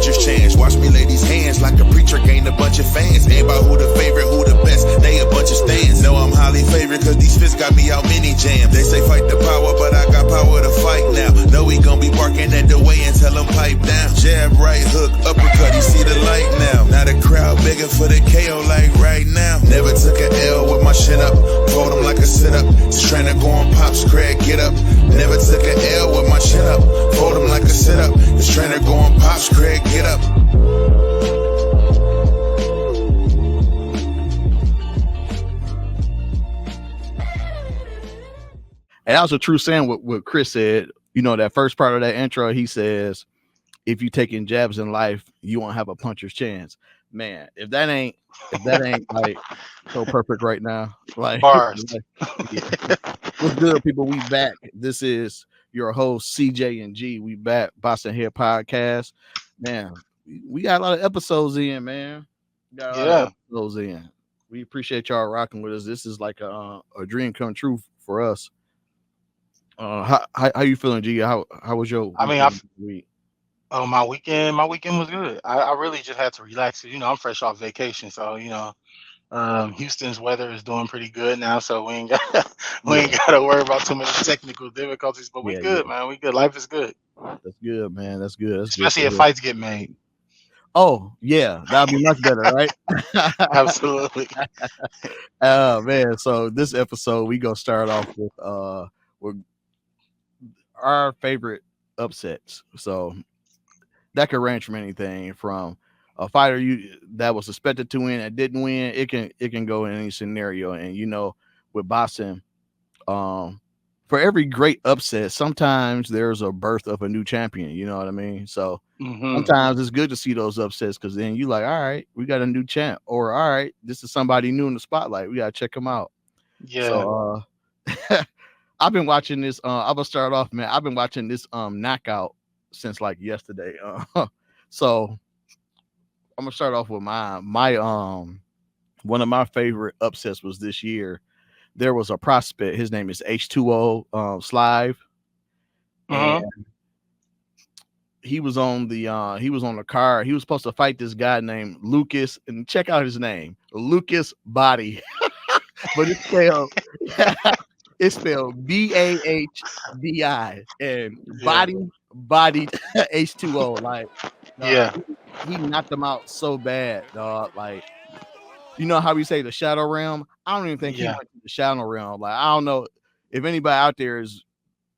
puncher's chance. Watch me lay these hands like a preacher gained a bunch of fans. Ain't about who the favorite, who the best, they a bunch of stands. Know I'm highly favored cause these fists got me out many jams. They say fight the power, but I got power to fight now. Know we gon' be barking at the way and tell them pipe down. Jab, right hook, uppercut, you see the light now. Now the crowd begging for the KO like right now. Never took an L with my chin up, fold them like a sit-up. This trainer going pops, Craig, get up. Never took an L with my chin up, fold them like a sit-up. This trainer going pops, Craig, get up. And that was a true saying what Chris said. You know, that first part of that intro, he says, if you taking jabs in life, you won't have a puncher's chance. Man, if that ain't like so perfect right now, like bars. Yeah. What's good, people? We back. This is your host CJ and G. We back, Boston Hair Podcast. Man, we got a lot of episodes in, man. Episodes in. We appreciate y'all rocking with us. This is like a dream come true for us. How you feeling, G? How was your? Week? Oh, my weekend was good. I really just had to relax. You know, I'm fresh off vacation, so you know, Houston's weather is doing pretty good now, so we ain't got to worry about too many technical difficulties. But we good, man. We good. Life is good. That's good, man. That's good. Especially if fights get made. Oh yeah, that'll be much better, right? Absolutely. Man. So this episode we gonna start off with our favorite upsets. So that could range from anything from a fighter that was suspected to win and didn't win. It can go in any scenario. And you know, with boxing, for every great upset, sometimes there's a birth of a new champion. You know what I mean? So sometimes it's good to see those upsets because then you like, all right, we got a new champ, or all right, this is somebody new in the spotlight. We gotta check them out. Yeah. So I've been watching this. I'm gonna start off, man. I've been watching this knockout since like yesterday. So I'm gonna start off with my one of my favorite upsets was this year. There was a prospect. His name is H2O Slive, and he was on the card. He was supposed to fight this guy named Lucas, and check out his name, Lucas Body, but it's spelled. It's spelled BAHDI and body H2O. Like, he knocked him out so bad, dog. Like, you know how we say the shadow realm? I don't even think he went to the shadow realm. Like, I don't know if anybody out there is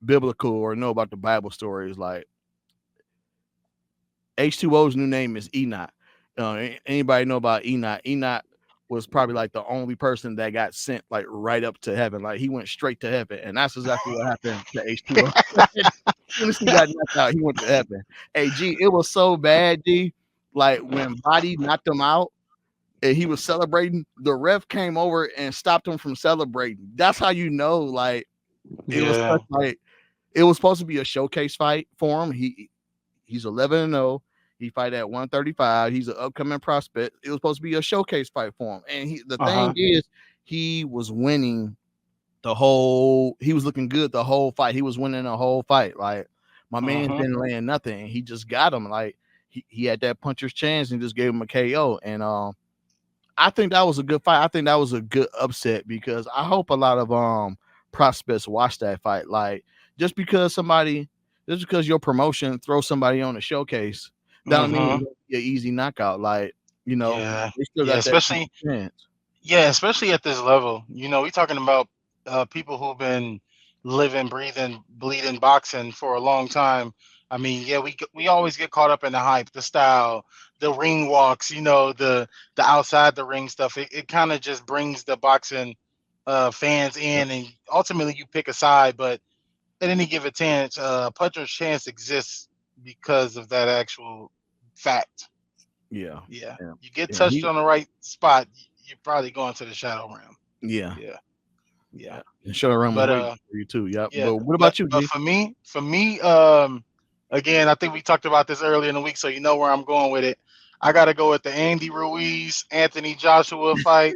biblical or know about the Bible stories. Like, H2O's new name is Enoch. Anybody know about Enoch? Enoch was probably like the only person that got sent like right up to heaven. Like he went straight to heaven, and that's exactly what happened to H2O. As soon as he got knocked out, he went to heaven. Hey, G, it was so bad, G. Like when Body knocked him out and he was celebrating, the ref came over and stopped him from celebrating. That's how you know, like it was such, like it was supposed to be a showcase fight for him. He's 11-0. He fight at 135. He's an upcoming prospect. It was supposed to be a showcase fight for him. And the thing is, he was winning he was looking good the whole fight. He was winning the whole fight. Like my man's been laying nothing. He just got him. Like he had that puncher's chance and just gave him a KO. And I think that was a good fight. I think that was a good upset because I hope a lot of prospects watch that fight. Like just because your promotion throws somebody on a showcase, that don't mean it's an easy knockout. Like, you know, they still got especially at this level. You know, we're talking about people who've been living, breathing, bleeding boxing for a long time. I mean, we always get caught up in the hype, the style, the ring walks, you know, the outside the ring stuff. It kind of just brings the boxing fans in, and ultimately you pick a side. But at any given chance, puncher's chance exists because of that actual fact. Yeah. You get touched on the right spot, you're probably going to the shadow realm. Yeah. And shadow realm for you too. Yeah. But what about you, G? For me, again, I think we talked about this earlier in the week, so you know where I'm going with it. I got to go with the Andy Ruiz, Anthony Joshua fight.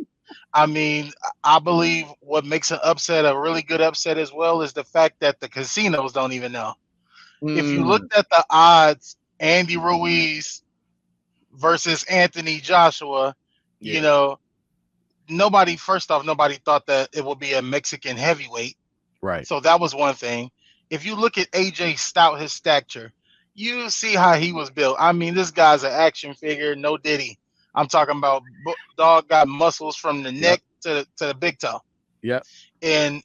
I mean, I believe what makes an upset a really good upset as well is the fact that the casinos don't even know. If you looked at the odds, Andy Ruiz versus Anthony Joshua. You know, first off, nobody thought that it would be a Mexican heavyweight. Right. So that was one thing. If you look at AJ Stout, his stature, you see how he was built. I mean, this guy's an action figure, no diddy. I'm talking about dog got muscles from the neck to the big toe. Yep. And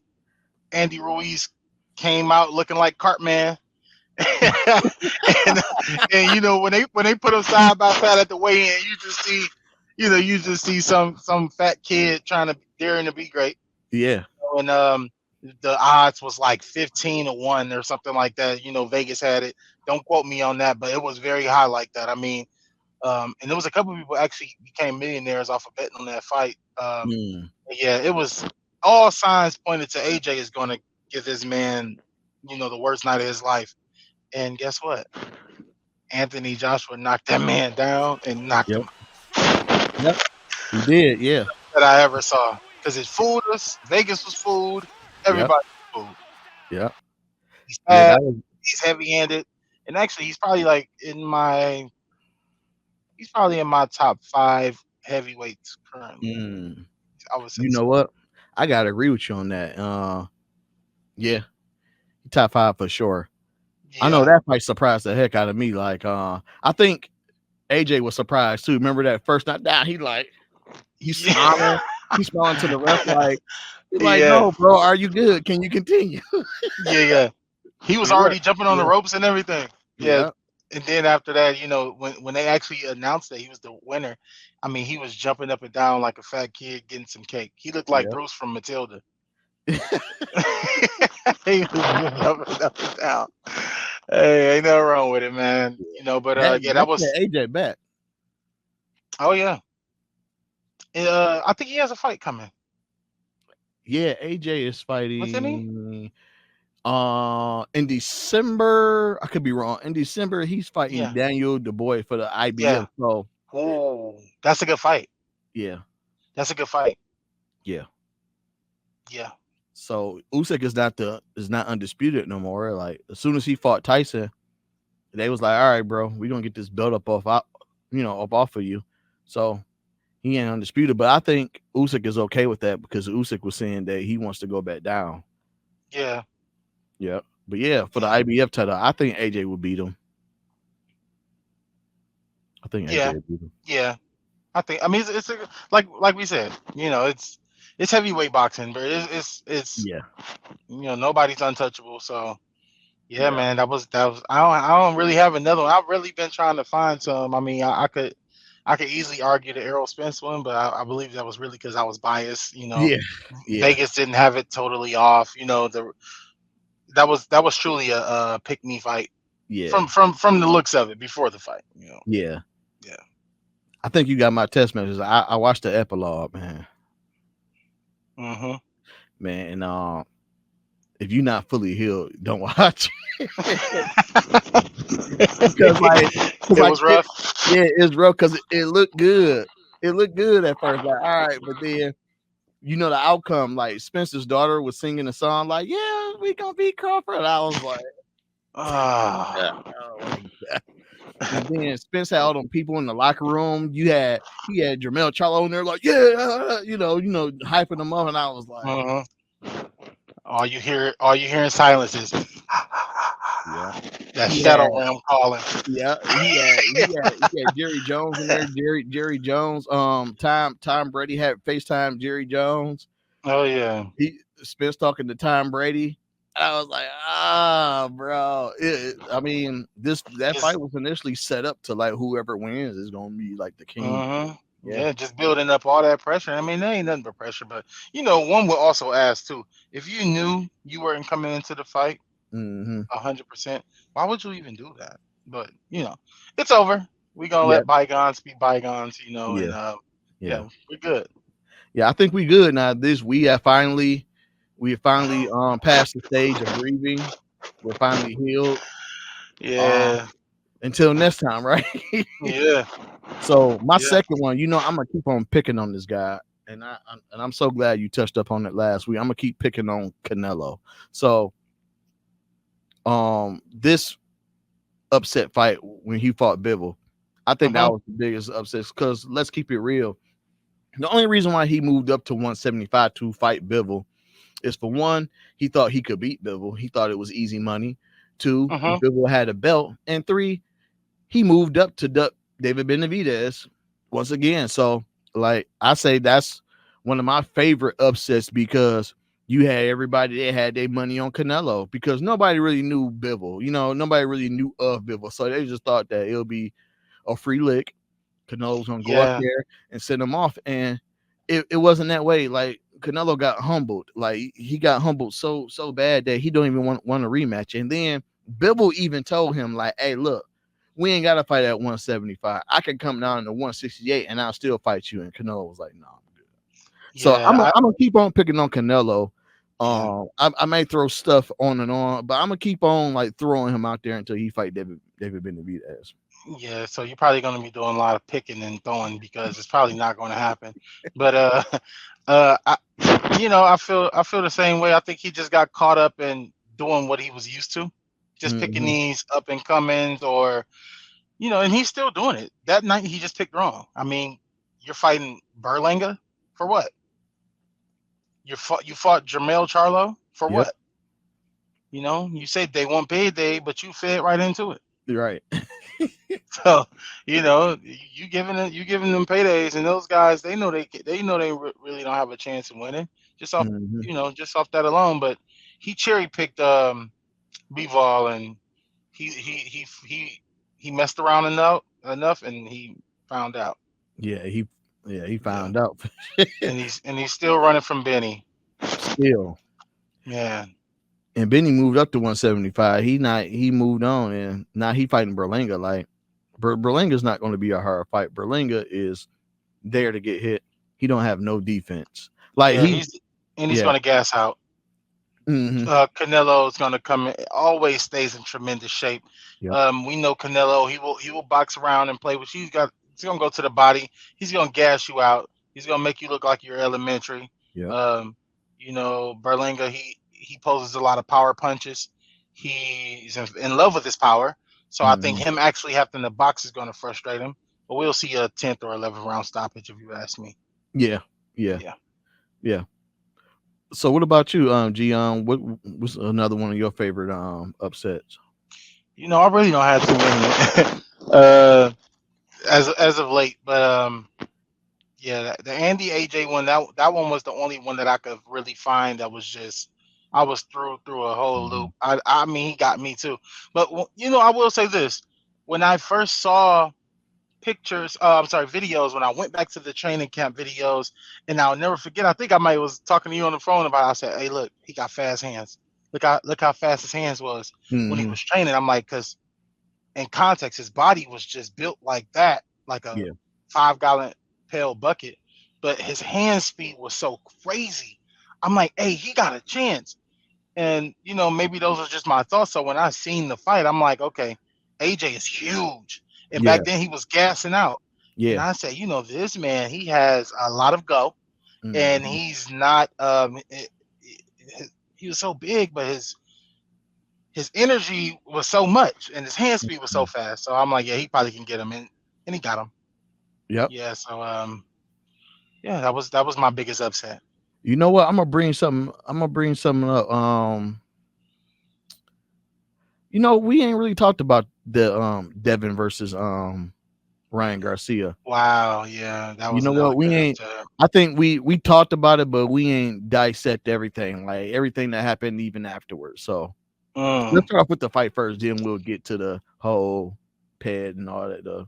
Andy Ruiz came out looking like Cartman. and you know, when they put him side by side at the weigh-in, you just see some fat kid daring to be great. Yeah. And the odds was like 15-1 or something like that. You know, Vegas had it. Don't quote me on that, but it was very high like that. I mean, and there was a couple of people actually became millionaires off of betting on that fight. Yeah, it was all signs pointed to AJ is going to give this man, you know, the worst night of his life. And guess what? Anthony Joshua knocked that man down and knocked him out. Yep. He did, yeah. That I ever saw. Because it fooled us. Vegas was fooled. Everybody was fooled. Yeah. He's fat. He's heavy-handed. And actually, he's probably in my top 5 heavyweights currently. I would say. You know what? I gotta agree with you on that. Yeah, top 5 for sure. Yeah. I know that fight surprised the heck out of me. Like, I think AJ was surprised too. Remember that first night down? He's smiling. He's smiling to the ref like, no, bro, are you good? Can you continue? Yeah. He was already jumping on the ropes and everything. Yeah. And then after that, you know, when they actually announced that he was the winner, I mean, he was jumping up and down like a fat kid getting some cake. He looked like Bruce from Matilda. He was up and down. Hey, ain't nothing wrong with it, man. You know, but that was AJ back. Oh yeah. I think he has a fight coming. Yeah, AJ is fighting. What's his name? In December, I could be wrong. In December, he's fighting Daniel Dubois for the IBF. Yeah. So, that's a good fight. Yeah, that's a good fight. Yeah. So Usyk is not undisputed no more. Like as soon as he fought Tyson, they was like, "All right, bro, we gonna get this belt up off of you." So he ain't undisputed. But I think Usyk is okay with that because Usyk was saying that he wants to go back down. Yeah. Yeah. But yeah, for the IBF title, I think AJ would beat him. AJ would beat him. Yeah. I mean it's like we said, you know, it's heavyweight boxing, but it's you know, nobody's untouchable. So man, that was I don't really have another one. I've really been trying to find some. I mean, I could easily argue the Errol Spence one, but I believe that was really because I was biased. You know, Vegas didn't have it totally off. You know, that was truly a pick me fight. Yeah. From the looks of it before the fight. You know. Yeah. I think you got my text messages. I watched the epilogue, man. Man, and if you're not fully healed, don't watch it. Because it was rough. It's rough because it looked good. It looked good at first, like all right, but then you know the outcome. Like Spencer's daughter was singing a song, like "Yeah, we gonna beat Crawford." I was like, and then Spence had all them people in the locker room. He had Jermell Charlo in there, like you know, hyping them up, and I was like, all you hear in silence is that shadow realm calling. Yeah, he had Jerry Jones in there. Jerry Jones. Tom Brady had FaceTime Jerry Jones. Oh yeah. Spence talking to Tom Brady. I was like, bro. I mean, that fight was initially set up to like whoever wins is gonna be like the king. Yeah, just building up all that pressure. I mean, there ain't nothing but pressure. But you know, one would also ask too, if you knew you weren't coming into the fight 100%, why would you even do that? But you know, it's over. We gonna let bygones be bygones. You know, and we're good. Yeah, I think we good now. We have finally passed the stage of grieving. We're finally healed. Yeah. Until next time, right? Yeah. So my second one, you know, I'm gonna keep on picking on this guy, and I'm so glad you touched up on it last week. I'm gonna keep picking on Canelo. So, this upset fight when he fought Bivol, I think that was the biggest upset because let's keep it real. The only reason why he moved up to 175 to fight Bivol is for one, he thought he could beat Bivol. He thought it was easy money. Two, Bivol had a belt. And three, he moved up to duck David Benavidez once again. So, like I say, that's one of my favorite upsets because you had everybody that had their money on Canelo because nobody really knew Bivol. You know, nobody really knew of Bivol. So they just thought that it'll be a free lick. Canelo's gonna go up there and send him off. And it wasn't that way. Like Canelo got humbled. Like he got humbled so bad that he don't even want a rematch. And then Bivol even told him, like, hey, look, we ain't gotta fight at 175. I can come down to 168 and I'll still fight you. And Canelo was like, no, I'm good. So I'm gonna keep on picking on Canelo. I may throw stuff on and on, but I'm gonna keep on like throwing him out there until he fight David Benavidez. Yeah, so you're probably going to be doing a lot of picking and throwing because it's probably not going to happen. But I, I feel the same way. I think he just got caught up in doing what he was used to, just picking these up and comings, or and he's still doing it. That night he just picked wrong. I mean, you're fighting Berlanga for what? You fought Jermell Charlo for what? You said they want payday, but you fed right into it. You're right. So you giving them paydays, and those guys they know they really don't have a chance of winning just off just off that alone. But he cherry picked Bivol, and he messed around enough, and he found out. Yeah, he found out. and he's still running from Benny. Still, yeah. And Benny moved up to 175. He moved on, and now he fighting Berlanga. Like Berlanga's not going to be a hard fight. Berlanga is there to get hit. He don't have no defense. Like he's going to gas out. Canelo is going to come in, always stays in tremendous shape. Yep. We know Canelo. He will box around and play with you. He's going to go to the body. He's going to gas you out. He's going to make you look like you're elementary. Yep. Berlanga, he poses a lot of power punches. He's in love with his power. So I think him actually having to box is going to frustrate him. But we'll see a 10th or 11th round stoppage if you ask me. Yeah. So what about you, Gian? What was another one of your favorite upsets? I really don't have too many as of late, but the Andy AJ one, that one was the only one that I could really find that was just I was through a whole loop. I mean, he got me too. But I will say this: when I first saw videos, when I went back to the training camp videos, and I'll never forget. I think I might was talking to you on the phone about it. I said, "Hey, look, he got fast hands. Look how fast his hands was when he was training." I'm like, because in context, his body was just built like that, like a 5-gallon pail bucket, but his hand speed was so crazy. I'm like, hey, he got a chance. And maybe those are just my thoughts. So when I seen the fight, I'm like, okay, AJ is huge. And back then he was gassing out. Yeah. And I said, this man, he has a lot of go. And he's not he was so big, but his energy was so much and his hand speed was so fast. So I'm like, yeah, he probably can get him in, and he got him. Yep. Yeah, so that was my biggest upset. You know what? I'm gonna bring something up. We ain't really talked about the Devin versus Ryan Garcia. Wow, yeah, that was. What? We ain't. I think we talked about it, but we ain't dissect everything, like everything that happened even afterwards. So let's start off with the fight first, then we'll get to the whole ped and all that. So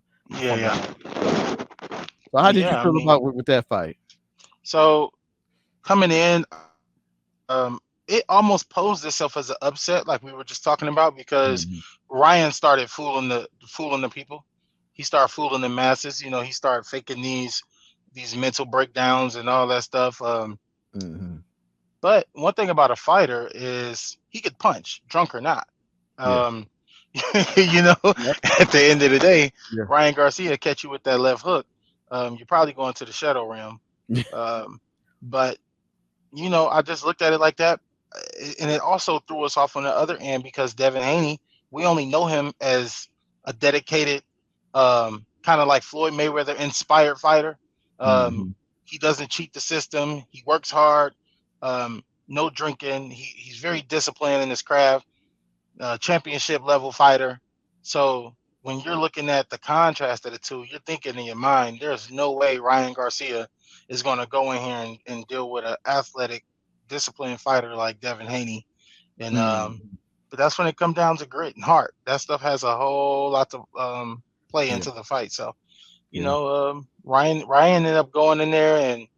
how did you feel about with that fight? So coming in, it almost posed itself as an upset, like we were just talking about, because Ryan started fooling the people. He started fooling the masses. He started faking these mental breakdowns and all that stuff. But one thing about a fighter is he could punch, drunk or not. At the end of the day, Ryan Garcia catch you with that left hook. You're probably going to the shadow realm. But I just looked at it like that, and it also threw us off on the other end because Devin Haney, we only know him as a dedicated kind of like Floyd Mayweather inspired fighter. Um, Mhm. he doesn't cheat the system. He works hard. No drinking. He's very disciplined in his craft. Championship level fighter. So when you're looking at the contrast of the two, you're thinking in your mind, there's no way Ryan Garcia is going to go in here and deal with an athletic, disciplined fighter like Devin Haney. And Mhm. but that's when it comes down to grit and heart. That stuff has a whole lot to play Yeah. into the fight. So Yeah. Ryan ended up going in there, and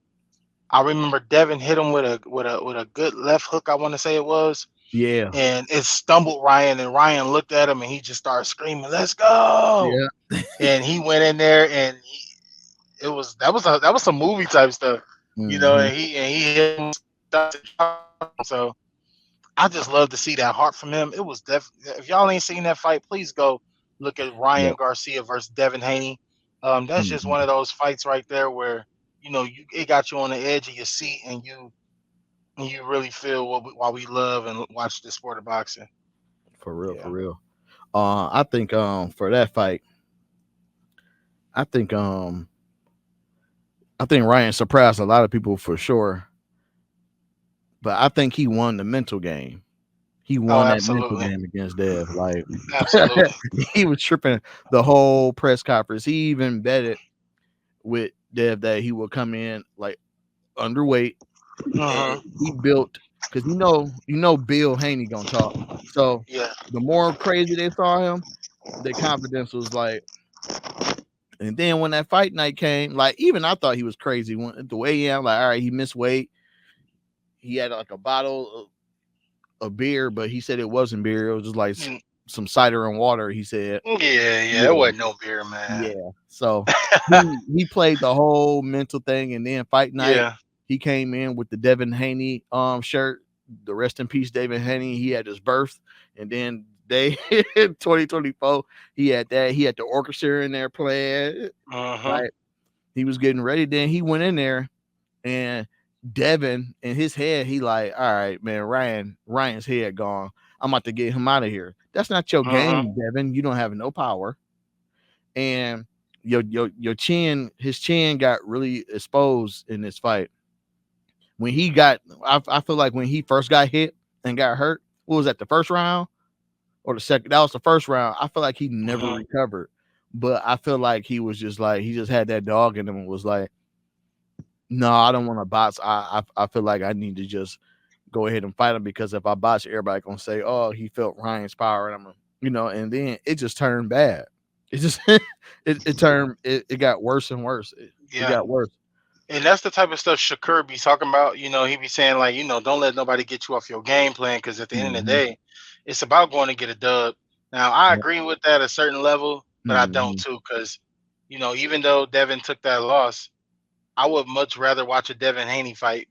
I remember Devin hit him with a good left hook. I want to say it was, Yeah. and it stumbled Ryan, and Ryan looked at him, and he just started screaming, "Let's go!" Yeah. And he went in there, and that was some movie type stuff, Mhm. and he hit him. So I just love to see that heart from him. It was if y'all ain't seen that fight, please go look at Ryan Yep. Garcia versus Devin Haney. That's just one Mhm. of those fights right there where it got you on the edge of your seat, and you really feel why we love and watch the sport of boxing. For real, for Yeah. real. I think for that fight, I think I think Ryan surprised a lot of people for sure. But I think he won the mental game. He Oh, won that mental absolutely, game against Dev. Like absolutely. he was tripping the whole press conference. He even betted with Dev that he would come in like underweight, Uh-huh. and he built because Bill Haney gonna talk. So Yeah. the more crazy they saw him, their confidence was like. And then when that fight night came, like even I thought he was crazy. When the way I'm like, all right, he missed weight. He had like a bottle of beer, but he said it wasn't beer. It was just like Mm, some cider and water. He said, yeah. It yeah, wasn't no beer, man. yeah. So he played the whole mental thing, and then fight night, Yeah. he came in with the Devin Haney shirt. The rest in peace, Devin Haney. He had his birth, and then they 2024, he had that. He had the orchestra in there playing. Uh-huh. Like he was getting ready. Then he went in there, and Devin in his head, he like, all right, man, Ryan's head gone. I'm about to get him out of here. That's not your Uh-huh. game, Devin. You don't have no power. And your chin, his chin got really exposed in this fight. When he got, I feel like when he first got hit and got hurt, what was that, the first round or the second? That was the first round. I feel like he never Uh-huh. recovered. But I feel like he was just like, he just had that dog in him and was like, no, I don't want to box. I feel like I need to just go ahead and fight him because if I box, everybody gonna say, "Oh, he felt Ryan's power," and and then it just turned bad. It just it turned it got worse and worse. It Yeah. got worse. And that's the type of stuff Shakur be talking about. He be saying like, don't let nobody get you off your game plan, because at the end of the Hmm. day, it's about going to get a dub. Now, I Yeah. agree with that at a certain level, but I don't Hmm. too, because even though Devin took that loss, I would much rather watch a Devin Haney fight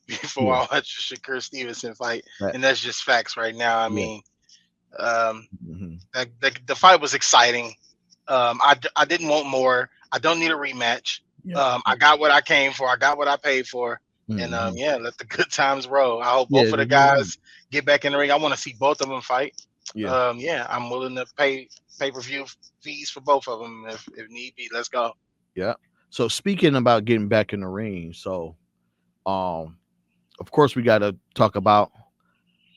before Yeah. I watch a Shakur Stevenson fight, That, and that's just facts right now. I yeah. mean, um, Hmm. the fight was exciting. I didn't want more. I don't need a rematch. Yeah. I got what I came for. I got what I paid for. And Hmm. yeah, let the good times roll. I hope Yeah. both of the You're right. guys get back in the ring. I want to see both of them fight. Yeah. Yeah, I'm willing to pay-per-view fees for both of them if need be. Let's go. Yeah. So speaking about getting back in the ring, so um, of course we got to talk about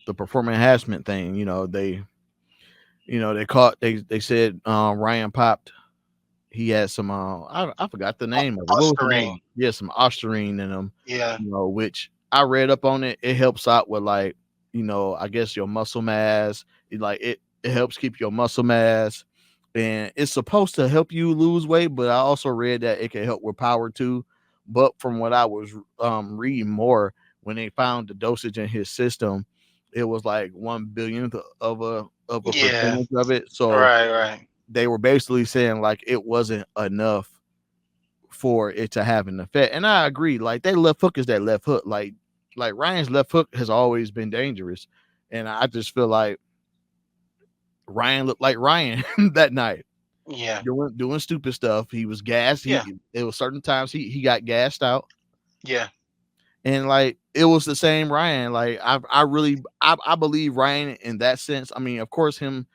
the performance enhancement thing. They caught they said Ryan popped. He had some I forgot the name of it. What was the Oscarine. name? Yeah, some ostarine in them. Yeah. Which I read up on it. It helps out with like I guess your muscle mass. It helps keep your muscle mass, and it's supposed to help you lose weight. But I also read that it can help with power too. But from what I was reading more, when they found the dosage in his system, it was like 1 billionth of a Yeah. percentage of it. So Right. Right. they were basically saying like it wasn't enough for it to have an effect. And I agree, like that left hook is that left hook. Like Ryan's left hook has always been dangerous. And I just feel like Ryan looked like Ryan that night. Yeah. Doing stupid stuff. He was gassed. Yeah. It was certain times he got gassed out. Yeah. And like it was the same Ryan. Like I believe Ryan in that sense. I mean, of course, him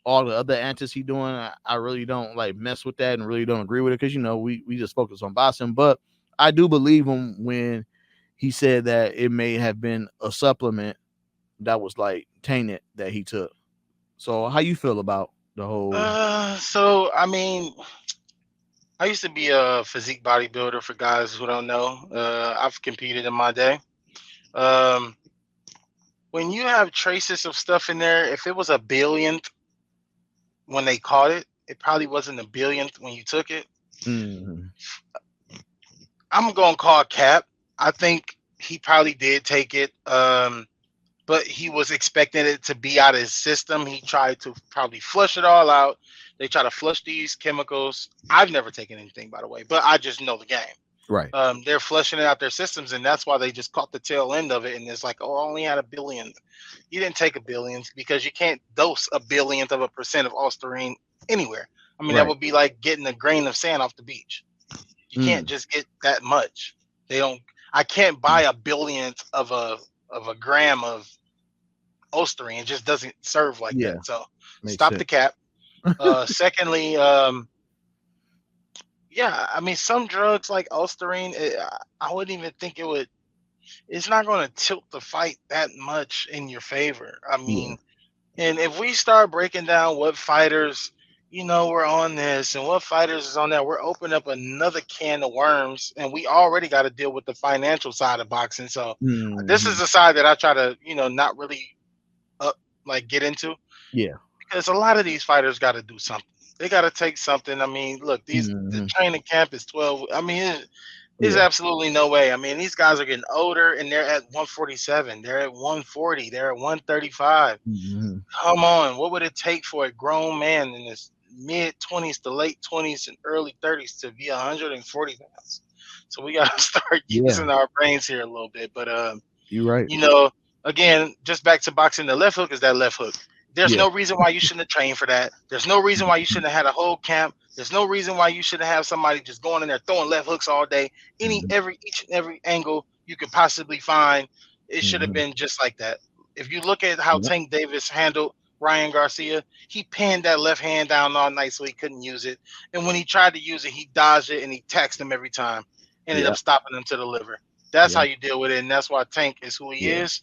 all the other antics he doing, I really don't like mess with that and really don't agree with it because we just focus on boxing. But I do believe him when he said that it may have been a supplement that was like tainted that he took. So how you feel about the whole? So I mean, I used to be a physique bodybuilder for guys who don't know. I've competed in my day. Um, when you have traces of stuff in there, if it was a billionth when they caught it, it probably wasn't a billionth when you took it. Mm-hmm. I'm gonna call cap. I think he probably did take it, but he was expecting it to be out of his system. He tried to probably flush it all out. They try to flush these chemicals. I've never taken anything, by the way, but I just know the game. Right. They're flushing it out their systems, and that's why they just caught the tail end of it. And it's like, oh, I only had a billion. You didn't take a billion because you can't dose a billionth of a percent of Ostarine anywhere. I mean, that Right. would be like getting a grain of sand off the beach. You can't just get that much. They don't. I can't buy a billionth of a gram of Ostarine. It just doesn't serve like Yeah. that. So Makes stop sense. the cap. Secondly, yeah, I mean, some drugs like Ostarine, I wouldn't even think it would. It's not going to tilt the fight that much in your favor. I mean, and if we start breaking down what fighters, were on this and what fighters is on that, we're opening up another can of worms, and we already got to deal with the financial side of boxing. So this is Mm-hmm. the side that I try to, not really get into, Yeah. because a lot of these fighters got to do something. They got to take something. I mean, look, the Mm-hmm. training camp is 12. I mean, there's Yeah. absolutely no way. I mean, these guys are getting older and they're at 147. They're at 140. They're at 135. Mm-hmm. Come on. What would it take for a grown man in his mid 20s to late 20s and early 30s to be 140 pounds? So we got to start Yeah. using our brains here a little bit. But, You're right. again, just back to boxing, the left hook is that left hook. There's Yeah. no reason why you shouldn't have trained for that. There's no reason why you shouldn't have had a whole camp. There's no reason why you shouldn't have somebody just going in there throwing left hooks all day. Mm-hmm. Each and every angle you could possibly find, it should have Mm-hmm. been just like that. If you look at how Yep. Tank Davis handled Ryan Garcia, he pinned that left hand down all night so he couldn't use it. And when he tried to use it, he dodged it and he taxed him every time. Ended Yeah. up stopping him to the liver. That's Yeah. how you deal with it, and that's why Tank is who he Yeah. is.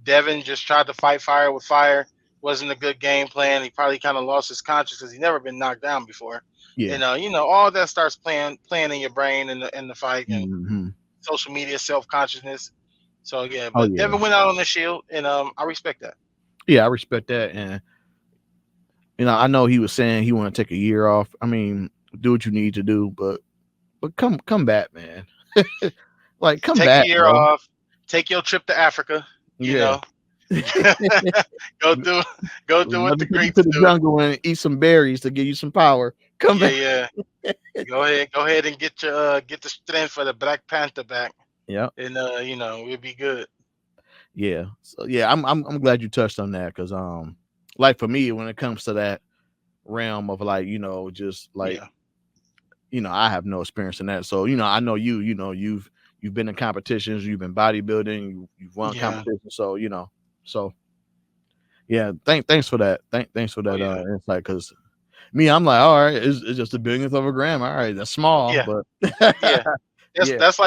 Devin just tried to fight fire with fire. Wasn't a good game plan. He probably kind of lost his conscience because he's never been knocked down before. Yeah. And all that starts playing in your brain in the fight, and Mm-hmm. social media, self consciousness. So yeah, Oh but yeah. Devin went out on the shield, and I respect that. Yeah, I respect that, and I know he was saying he want to take a year off. I mean, do what you need to do, but come back, man. Like come Take a back, year bro. off. Take your trip to Africa. Yeah. Go do what Let the me take you greats to the do. jungle and eat some berries to give you some power. Come Yeah, back. yeah. Go ahead and get the strength for the Black Panther back, Yeah. and we'll be good. Yeah. So yeah, I'm glad you touched on that because like for me when it comes to that realm of like just like Yeah, I have no experience in that. So I know you've been in competitions, you've been bodybuilding, you've won yeah. competitions. So so yeah, thanks for that. Thanks for Oh that yeah, insight because me, I'm like, all right, it's just a billionth of a gram. All right, that's small, yeah, but yeah. yeah. That's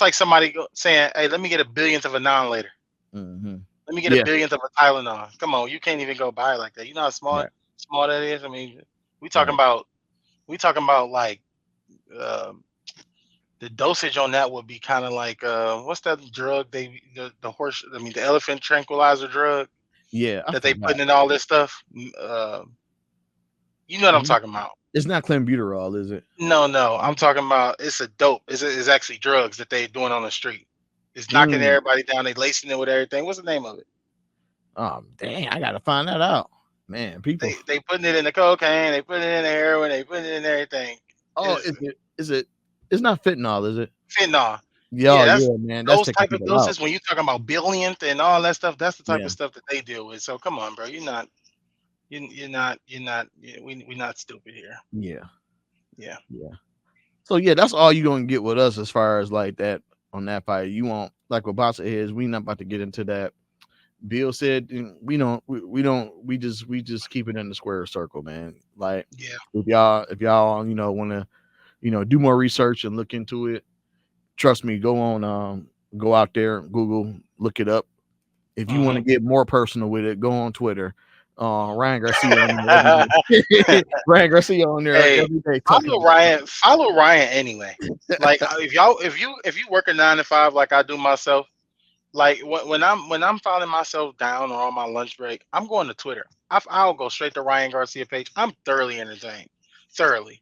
like somebody saying, "Hey, let me get a billionth of a non later. Hmm. Let me get a Yeah. billionth of a Tylenol." Come on, you can't even go buy it like that. You know how Right. small that is. I mean, we talking Right. about we talking about like um, the dosage on that would be kind of like what's that drug the horse? I mean, the elephant tranquilizer drug Yeah. I that they forgot. putting in all this stuff. You know what I'm Mhm. talking about. It's not clenbuterol, is it? No, I'm talking about it's a dope. It's actually drugs that they doing on the street. It's knocking Mm. everybody down. They lacing it with everything. What's the name of it? Oh dang, I gotta find that out. Man, people. They putting it in the cocaine. They putting it in the heroin. They putting it in everything. It Oh, is it's not fentanyl, is it? fentanyl. Yeah, Yeah, that's yeah, man. That's those taking type of people out. doses. When you talking about billionth and all that stuff, that's the type Yeah. of stuff that they deal with. So come on, bro. We're not stupid here. Yeah. Yeah. Yeah. So yeah, that's all you're gonna get with us as far as like that on that fight. You won't like what Bossa is. We not about to get into that Bill said, we just keep it in the square circle, man. Like Yeah. if y'all want to do more research and look into it, trust me, go out there, Google, look it up. If you want to get more personal with it, go on Twitter. Ryan Garcia on there every day. Ryan Garcia on there Hey, every day talking follow about Ryan. Follow Ryan anyway. Like if you work a 9 to 5 like I do myself, like when I'm filing myself down or on my lunch break, I'm going to Twitter. I'll go straight to Ryan Garcia page. I'm thoroughly entertained, thoroughly.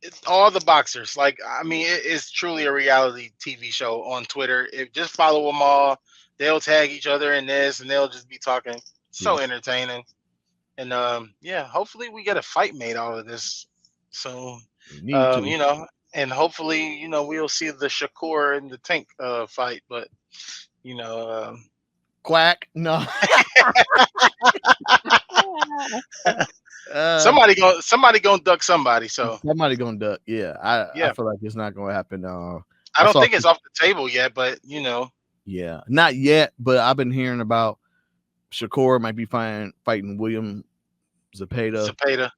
It's all the boxers. Like I mean, it's truly a reality TV show on Twitter. If just follow them all, they'll tag each other in this, and they'll just be talking. So Yeah. entertaining. And yeah, hopefully we get a fight made out of this soon. We need to. And hopefully we'll see the Shakur and the Tank fight. But you know, Quack. No. somebody gonna duck somebody. So somebody gonna duck. Yeah. I yeah, feel like it's not gonna happen. I don't think it's off the table yet, but Yeah, not yet, but I've been hearing about Shakur might be fighting William Zepeda.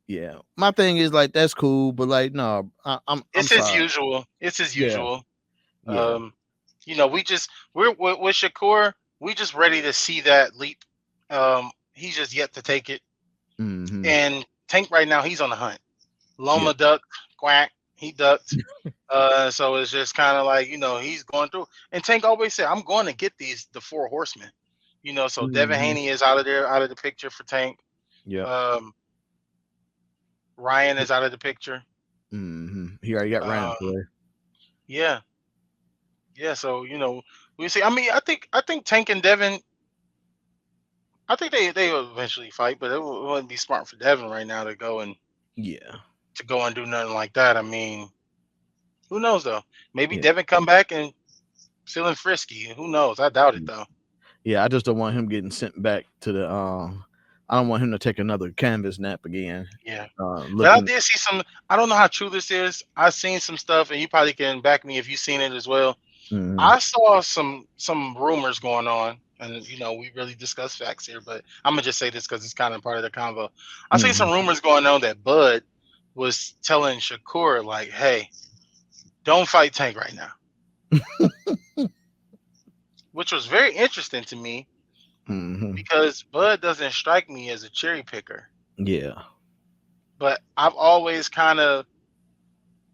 Yeah, my thing is like that's cool, but like no, I'm it's sorry. as usual. It's as usual. Yeah. We're with Shakur. We just ready to see that leap. He's just yet to take it. Mm-hmm. And Tank right now he's on the hunt. Loma ducked, Quack, he ducked. So it's just kind of like he's going through. And Tank always said, "I'm going to get the 4 horsemen." So Devin Haney is out of the picture for Tank. Yeah. Ryan is out of the picture. Mm-hmm. He already got Ryan play. Yeah. Yeah. So we see. I mean, I think Tank and Devin. I think they will eventually fight, but it wouldn't be smart for Devin right now to go and do nothing like that. I mean, who knows though? Maybe Devin come back and feeling frisky. Who knows? I doubt it though. Yeah, I just don't want him getting sent back to the. I don't want him to take another canvas nap again. Yeah, but I did see some. I don't know how true this is. I've seen some stuff, and you probably can back me if you've seen it as well. Mm-hmm. I saw some rumors going on, and we really discuss facts here, but I'm gonna just say this because it's kind of part of the convo. I see some rumors going on that Bud was telling Shakur like, "Hey, don't fight Tank right now," which was very interesting to me because Bud doesn't strike me as a cherry picker. Yeah, but I've always kind of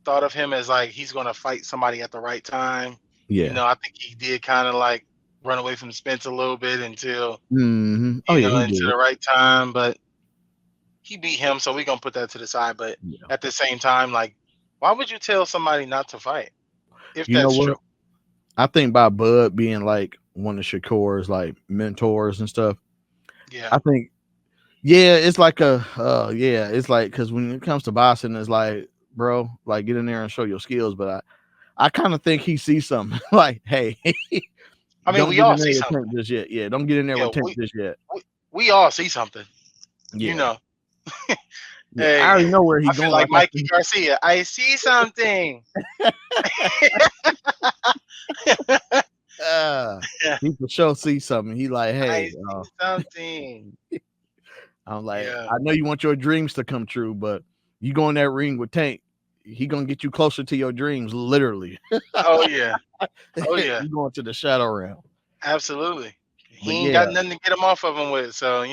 thought of him as like he's gonna fight somebody at the right time. Yeah, I think he did kind of like run away from Spence a little bit until into the right time, but he beat him, so we're gonna put that to the side. But at the same time, like, why would you tell somebody not to fight if that's true? I think by Bud being like one of Shakur's like mentors and stuff. Yeah, I think. Yeah, it's like it's like because when it comes to boxing, it's like, bro, like get in there and show your skills. But I kind of think he sees something like, hey, I mean, we all see something just yet. Yeah, don't get in there with Tank just yet. We all see something. Yeah. Hey, I already know where he's going. I feel like Mikey Garcia. I see something. He for sure see something. He like, hey, I see something. I'm like, I know you want your dreams to come true, but you go in that ring with Tank, he gonna get you closer to your dreams, literally. Oh yeah. You going to the shadow realm. Absolutely. He ain't got nothing to get him off of him with, so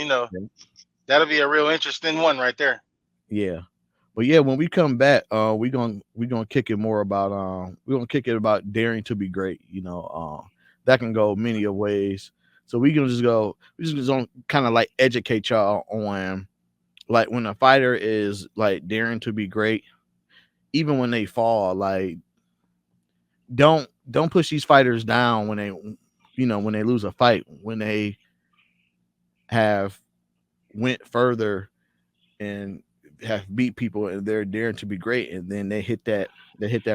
that'll be a real interesting one right there. Yeah. But yeah, when we come back, we're gonna kick it more about about daring to be great. That can go many of ways. So we just gonna kind of like educate y'all on like when a fighter is like daring to be great, even when they fall, like don't push these fighters down when they when they lose a fight, when they have went further and have beat people and they're daring to be great, and then they hit that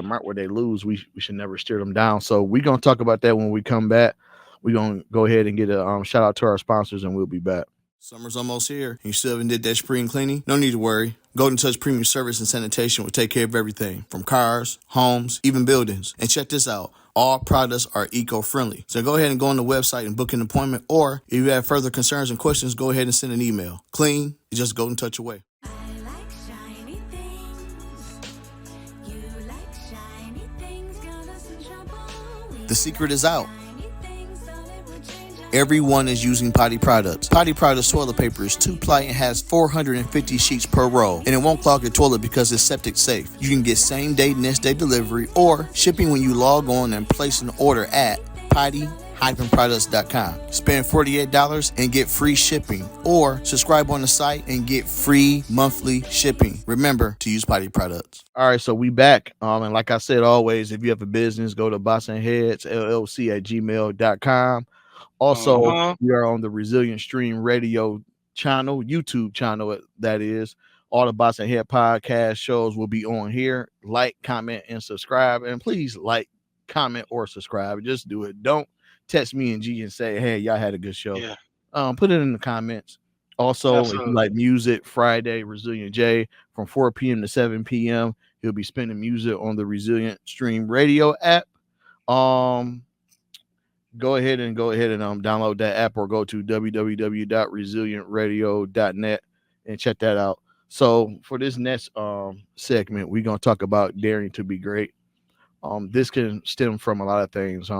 mark where they lose. We should never steer them down. So we're gonna talk about that when we come back. We're gonna go ahead and get a shout out to our sponsors, and we'll be back. Summer's almost here. You still haven't did that spring cleaning? No need to worry. Golden Touch Premium Service and Sanitation will take care of everything from cars, homes, even buildings. And check this out. All products are eco-friendly. So go ahead and go on the website and book an appointment, or if you have further concerns and questions, go ahead and send an email. Clean, it's just a golden touch away. I like shiny things. You like shiny things. Got us in trouble. The secret is out. Everyone is using Potty products. Potty products toilet paper is 2-ply and has 450 sheets per roll, and it won't clog your toilet because it's septic safe. You can get same day, next day delivery, or shipping when you log on and place an order at potty-products.com. Spend $48 and get free shipping, or subscribe on the site and get free monthly shipping. Remember to use Potty products. All right, so we back. And like I said, always, if you have a business, go to bossandheadsllc@gmail.com. Also, we are on the Resilient Stream Radio channel, YouTube channel, that is. All the Boss and Head podcast shows will be on here. Like, comment, and subscribe. And please like, comment, or subscribe. Just do it. Don't text me and G and say, hey, y'all had a good show. Yeah. Put it in the comments. Also, Absolutely. if you like music, Friday, Resilient J from 4 p.m. to 7 p.m. He'll be spinning music on the Resilient Stream Radio app. Go ahead and download that app, or go to www.resilientradio.net and check that out. So for this next segment, we're gonna talk about daring to be great. This can stem from a lot of things.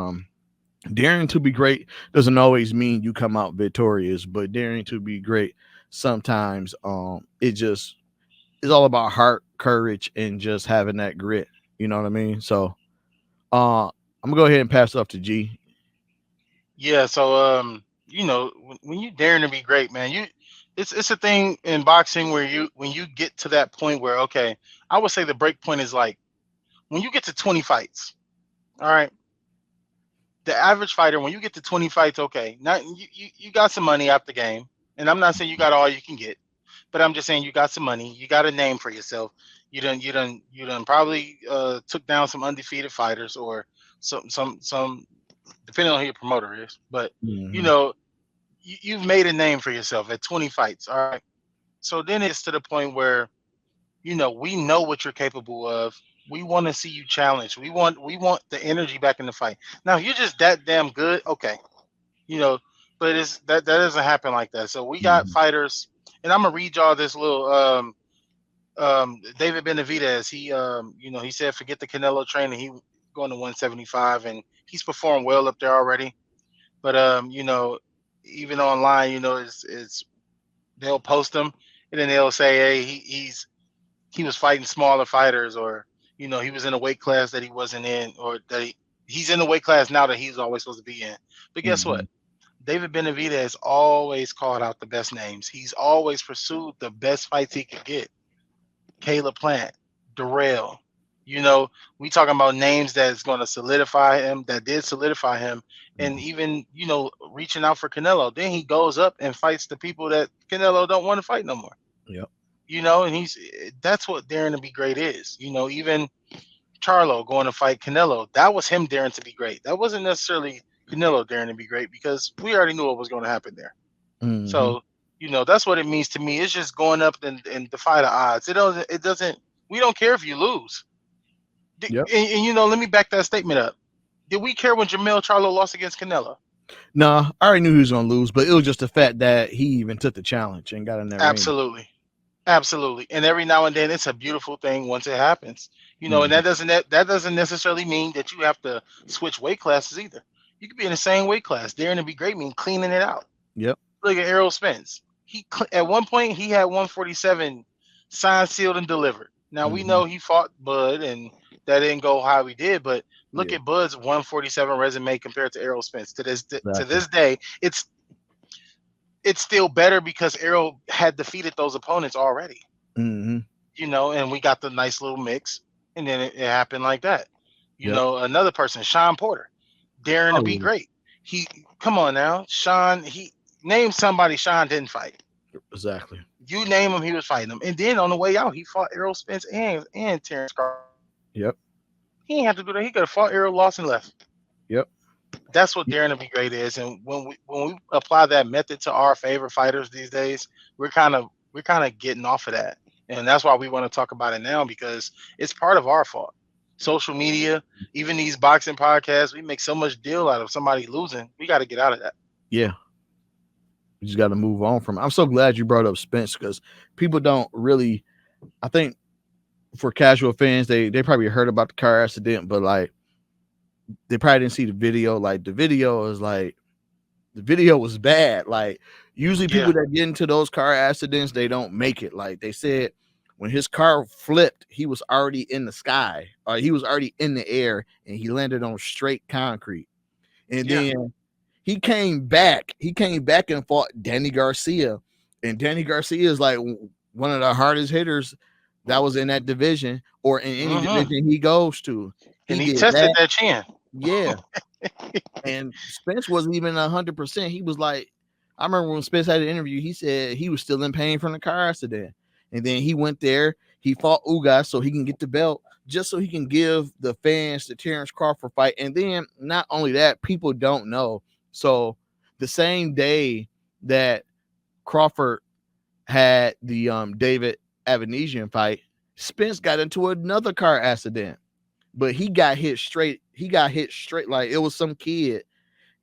Daring to be great doesn't always mean you come out victorious, but daring to be great sometimes it's all about heart, courage, and just having that grit. You know what I mean? So I'm gonna go ahead and pass it off to G. Yeah, so when you daring to be great, man, it's a thing in boxing where when you get to that point where, okay, I would say the break point is like when you get to 20 fights. All right. The average fighter, when you get to 20 fights, okay, now you got some money out the game. And I'm not saying you got all you can get, but I'm just saying you got some money, you got a name for yourself. You done probably took down some undefeated fighters, or some depending on who your promoter is, but you've made a name for yourself at 20 fights. All right. So then it's to the point where, we know what you're capable of. We want to see you challenge. We want the energy back in the fight. Now, if you're just that damn good, okay, but that doesn't happen like that. So we got fighters, and I'm gonna read y'all this little David Benavidez. He he said forget the Canelo training. He going to 175, and he's performed well up there already. But even online, it's they'll post him, and then they'll say, hey, he was fighting smaller fighters, or he was in a weight class that he wasn't in, or that he's in the weight class now that he's always supposed to be in. But guess what? David Benavidez always called out the best names. He's always pursued the best fights he could get. Caleb Plant, Darrell. We talking about names that's going to solidify him, that did solidify him, and even, reaching out for Canelo. Then he goes up and fights the people that Canelo don't want to fight no more. Yep. And that's what daring to be great is. Even Charlo going to fight Canelo, that was him daring to be great. That wasn't necessarily Canelo daring to be great, because we already knew what was going to happen there. So, that's what it means to me. It's just going up and defy the odds. It doesn't, we don't care if you lose. Yep. And let me back that statement up. Did we care when Jermell Charlo lost against Canelo? No, I already knew he was going to lose, but it was just the fact that he even took the challenge and got in there. Absolutely. Absolutely. And every now and then it's a beautiful thing once it happens, and that doesn't necessarily mean that you have to switch weight classes either. You could be in the same weight class. Daring to be great mean cleaning it out. Yep. Look at Errol Spence. At one point he had 147 signed, sealed, and delivered. Now we know he fought Bud, and that didn't go how he did, but look at Bud's 147 resume compared to Errol Spence. To this day, it's still better because Errol had defeated those opponents already. And we got the nice little mix, and then it happened like that. Another person, Sean Porter, daring to be great. Come on now, Sean. He named somebody Sean didn't fight. Exactly. You name him, he was fighting them. And then on the way out, he fought Errol Spence and Terrence Crawford. Yep. He didn't have to do that. He could have fought Errol, lost, and left. Yep. That's what daring to be great is. And when we apply that method to our favorite fighters these days, we're kind of getting off of that. And that's why we want to talk about it now, because it's part of our fault. social media, even these boxing podcasts. We make so much deal out of somebody losing. We got to get out of that. Yeah. You just got to move on from it. I'm so glad you brought up Spence because people don't really, I think for casual fans, they probably heard about the car accident, but like they probably didn't see the video. Like the video was bad. Like usually people Yeah. that get into those car accidents, they don't make it. Like they said when his car flipped, he was already in the sky or he was already in the air and he landed on straight concrete. And Yeah. then he came back. He came back and fought Danny Garcia. And Danny Garcia is like one of the hardest hitters that was in that division or in any Hmm. division he goes to. And He he did tested that. that chin. Yeah. And Spence wasn't even 100%. He was like, I remember when Spence had an interview, he said he was still in pain from the car accident. And then he went there, he fought Ugas so he can get the belt, just so he can give the fans the Terrence Crawford fight. And then not only that, people don't know. So the same day that Crawford had the David Avanesian fight, Spence got into another car accident, but he got hit straight. He got hit straight like it was some kid,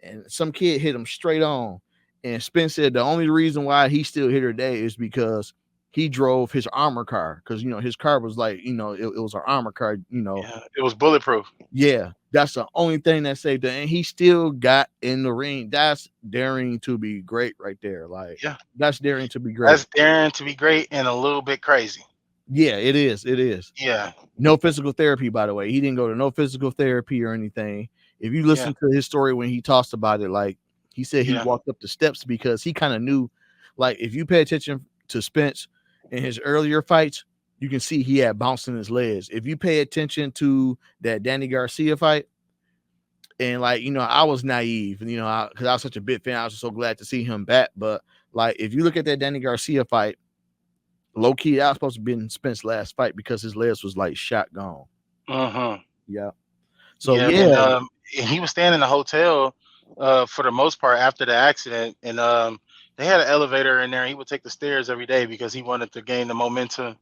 and some kid hit him straight on. And Spence said the only reason why he still here today is because he drove his armor car because his car was like it was an armor car. Yeah, it was bulletproof. Yeah, that's the only thing that saved him, and he still got in the ring. That's daring to be great right there. Like Yeah, that's daring to be great. that's daring to be great and a little bit crazy. Yeah, it is. It is. Yeah. No physical therapy, by the way. He didn't go to no physical therapy or anything. If you listen to his story when he talks about it, like he said he Yeah. walked up the steps because he kind of knew, like if you pay attention to Spence in his earlier fights, you can see he had bounce in his legs. If you pay attention to that Danny Garcia fight, and like I was naive, and because I was such a big fan, I was just so glad to see him back. But like if you look at that Danny Garcia fight, low key, that was supposed to be Spence's last fight because his legs was like shot gone. Uh-huh. Yeah. So Yeah, and he was staying in the hotel for the most part after the accident, and they had an elevator in there. He would take the stairs every day because he wanted to gain the momentum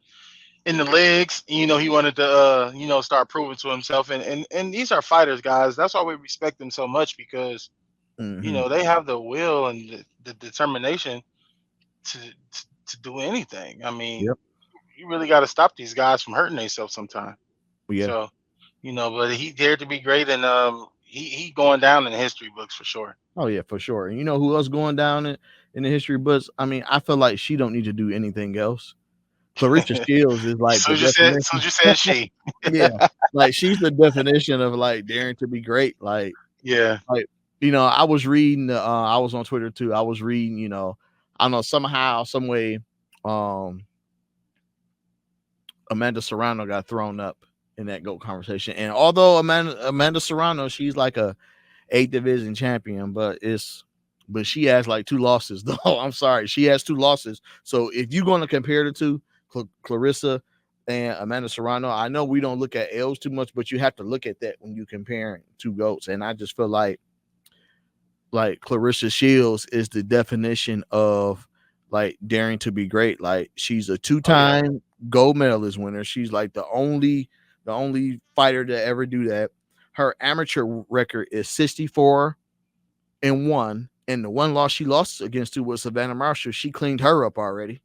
in the legs. He wanted to start proving to himself. And these are fighters, guys. That's why we respect them so much because they have the will and the determination to do anything. I mean, Yep. you really got to stop these guys from hurting themselves sometime. Yeah. So, but he dared to be great, and he going down in the history books for sure. Oh yeah, for sure. And you know who else going down in the history books? I mean, I feel like she don't need to do anything else. Clarissa Shields is like the definition. So you said she. Yeah, like she's the definition of like daring to be great. Like Yeah. I was reading. I was on Twitter too. I was reading. I don't know somehow, some way. Amanda Serrano got thrown up in that GOAT conversation, and although Amanda Serrano, she's like a 8th division champion, but she has like 2 losses though. I'm sorry, she has 2 losses. So if you're going to compare the two, Clarissa and Amanda Serrano, I know we don't look at L's too much, but you have to look at that when you compare 2 GOATs. And I just feel like Clarissa Shields is the definition of like daring to be great. Like she's a 2-time gold medalist winner. She's like the only fighter to ever do that. Her amateur record is 64-1, and the one loss she lost against was Savannah Marshall. She cleaned her up already.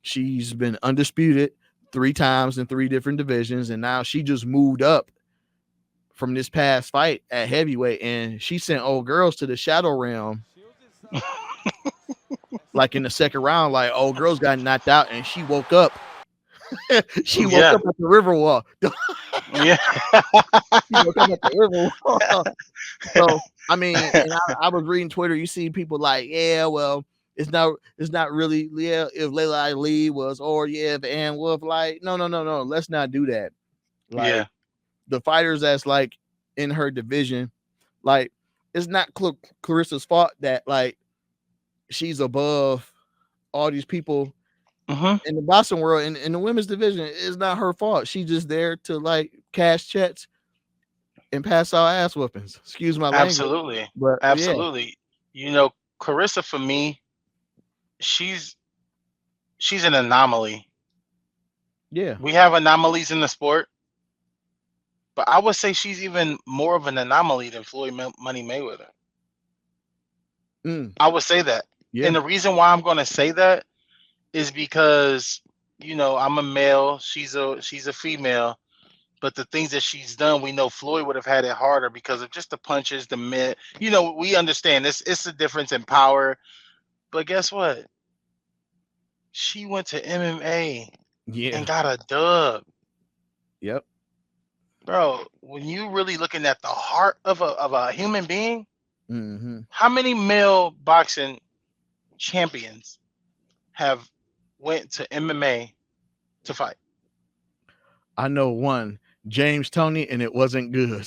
She's been undisputed 3 times in 3 different divisions, and now she just moved up from this past fight at heavyweight, and she sent old girls to the shadow realm. Like in the second round, like old girls got knocked out, and she woke up. She woke up at the Riverwalk. Yeah. She woke up at the Riverwalk. So I mean, and I was reading Twitter. You see people like, yeah, well, it's not really, yeah, if Layla Ali was, or yeah, if Ann Wolf, like, no, let's not do that. Like the fighters that's like in her division, like it's not Clarissa's fault that like she's above all these people in the boxing world. In the women's division, it's not her fault. She's just there to like cash checks and pass out ass whoopings. Excuse my language. Absolutely. But absolutely. Clarissa, for me, she's an anomaly. Yeah. We have anomalies in the sport, but I would say she's even more of an anomaly than Floyd Money Mayweather. Mm, I would say that. yeah. And the reason why I'm going to say that is because, you know, I'm a male, she's a female, but the things that she's done, we know Floyd would have had it harder because of just the punches, the mid. You know, we understand this. It's a difference in power, but guess what? She went to MMA Yeah. and got a dub, Yep. bro. When you really looking at the heart of a human being, Mm-hmm. how many male boxing champions have went to MMA to fight? I know one, James Toney, and it wasn't good.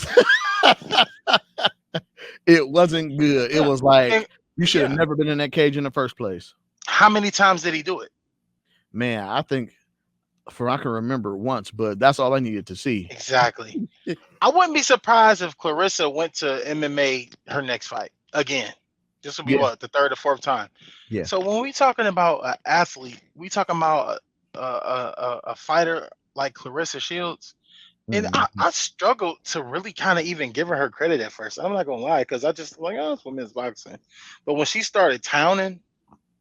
It wasn't good. It Yeah. was like And, you should have yeah. never been in that cage in the first place. How many times did he do it? Man, I think I can remember once, but that's all I needed to see. Exactly. I wouldn't be surprised if Clarissa went to MMA her next fight again. This will be Yeah. what, the third or fourth time. Yeah. So when we talking about an athlete, we talking about a fighter like Clarissa Shields. And Mhm. I struggled to really kind of even give her credit at first. I'm not gonna lie, because I just like, oh, it's women's boxing. But when she started towning,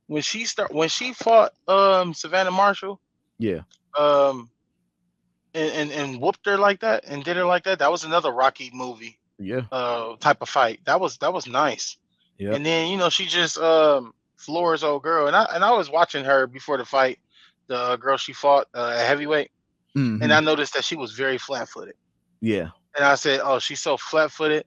when she fought Savannah Marshall, Yeah. um and whooped her like that and did her like that, that was another Rocky movie Yeah. type of fight. That was nice. Yeah. And then, you know, she just floors old girl, and I was watching her before the fight, the girl she fought at heavyweight, and Mhm. I noticed that she was very flat-footed. Yeah. And I said, "Oh, she's so flat-footed,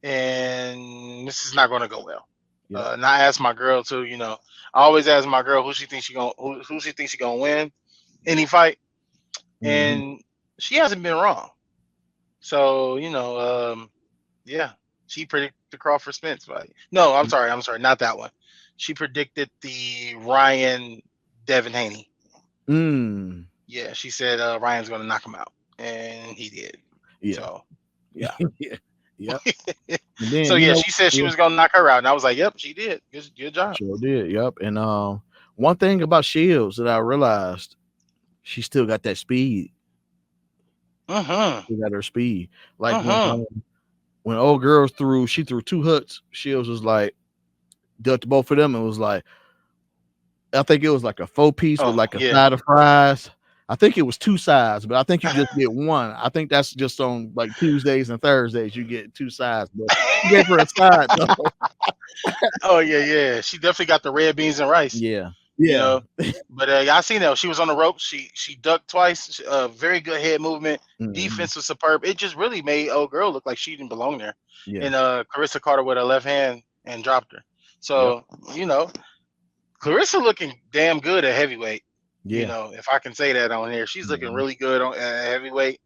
and this is not going to go well." Yeah. And I asked my girl too. You know, I always ask my girl who she thinks she gonna win any fight, Mhm. and she hasn't been wrong. So, you know, yeah, she predicted the Crawford Spence fight. No, I'm sorry, not that one. She predicted the Ryan Devin Haney. Mm. Yeah, she said Ryan's going to knock him out, and he did. Yeah. So, yeah. Yeah. Yep. And then So yeah, she said she was gonna knock her out, and I was like, "Yep, she did. Good job." Sure did. Yep. And one thing about Shields that I realized, she still got that speed. Mm-hmm. She got her speed. Like Mm-hmm. when old girl threw 2 hooks, Shields was like ducked both of them and was like, I think it was like a 4-piece with Oh like a yeah. side of fries. I think it was 2 sides, but I think you just get one. I think that's just on like Tuesdays and Thursdays you get 2 sides. But you gave her a side though. Oh yeah. She definitely got the red beans and rice. Yeah. You Yeah. know, but I seen that she was on the ropes. She ducked twice. Very good head movement. Mhm. Defense was superb. It just really made old girl look like she didn't belong there. Yeah. And Clarissa caught her with her left hand and dropped her. So you know, Clarissa looking damn good at heavyweight. You Yeah. know, if I can say that on here, she's looking really good on heavyweight.